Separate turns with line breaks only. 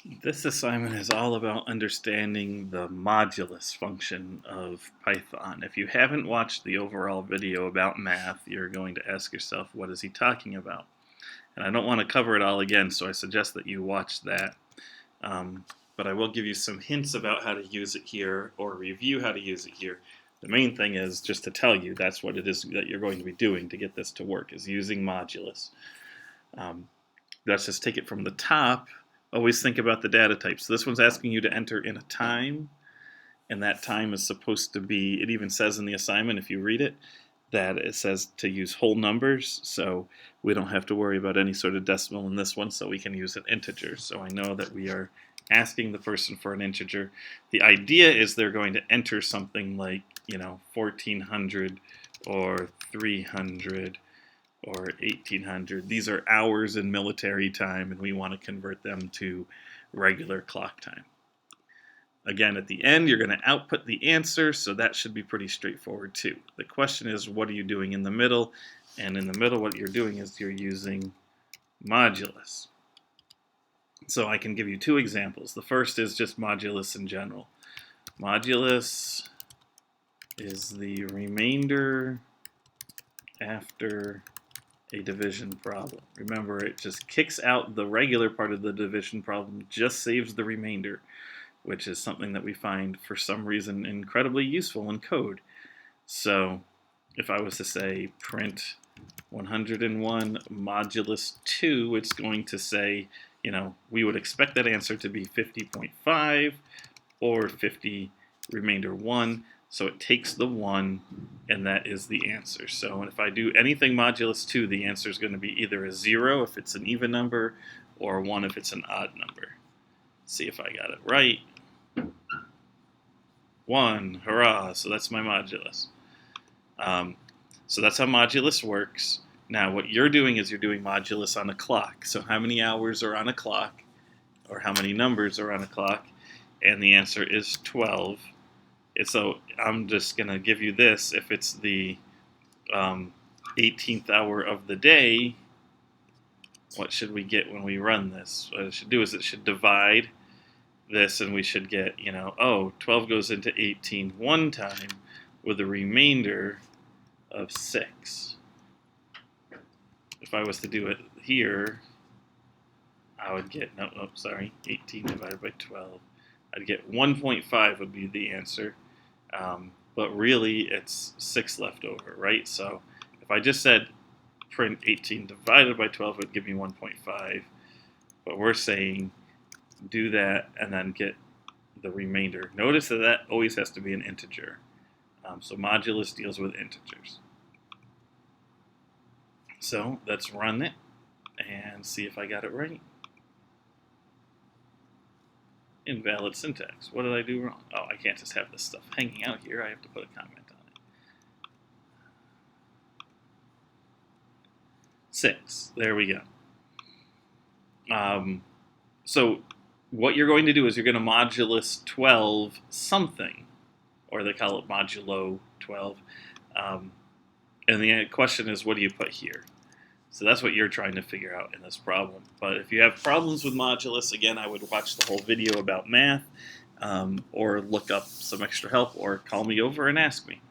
This assignment is all about understanding the modulus function of Python. If you haven't watched the overall video about math, you're going to ask yourself, what is he talking about? And I don't want to cover it all again, so I suggest that you watch that. But I will give you some hints about how to use it here, or review how to use it here. The main thing is just to tell you that's what it is that you're going to be doing to get this to work, is using modulus. Let's just take it from the top. Always think about the data type. So this one's asking you to enter in a time, and that time is supposed to be, it even says in the assignment, if you read it, that it says to use whole numbers, so we don't have to worry about any sort of decimal in this one, so we can use an integer. So I know that we are asking the person for an integer. The idea is they're going to enter something like, 1400 or 300 or 1800. These are hours in military time, and we want to convert them to regular clock time. Again, at the end, you're going to output the answer, so that should be pretty straightforward too. The question is, what are you doing in the middle? And in the middle, what you're doing is you're using modulus. So I can give you two examples. The first is just modulus in general. Modulus is the remainder after a division problem. Remember, it just kicks out the regular part of the division problem, just saves the remainder, which is something that we find for some reason incredibly useful in code. So if I was to say print 101 modulus 2, it's going to say, we would expect that answer to be 50.5 or 50 remainder 1. So it takes the 1, and that is the answer. So if I do anything modulus 2, the answer is going to be either a 0 if it's an even number, or 1 if it's an odd number. See if I got it right. 1, hurrah, so that's my modulus. So that's how modulus works. Now what you're doing is you're doing modulus on a clock. So how many hours are on a clock, or how many numbers are on a clock? And the answer is 12. And so I'm just going to give you this. If it's the 18th hour of the day, what should we get when we run this? What it should do is it should divide this, and we should get, 12 goes into 18 one time with a remainder of 6. If I was to do it here, I would get, 18 divided by 12. I'd get 1.5 would be the answer. But really, it's 6 left over, right? So if I just said print 18 divided by 12, it would give me 1.5. But we're saying do that and then get the remainder. Notice that that always has to be an integer. So modulus deals with integers. So let's run it and see if I got it right. Invalid syntax. What did I do wrong? Oh, I can't just have this stuff hanging out here. I have to put a comment on it. 6. There we go. So what you're going to do is you're going to modulus 12 something, or they call it modulo 12. And the question is, what do you put here? So that's what you're trying to figure out in this problem. But if you have problems with modulus, again, I would watch the whole video about math, or look up some extra help, or call me over and ask me.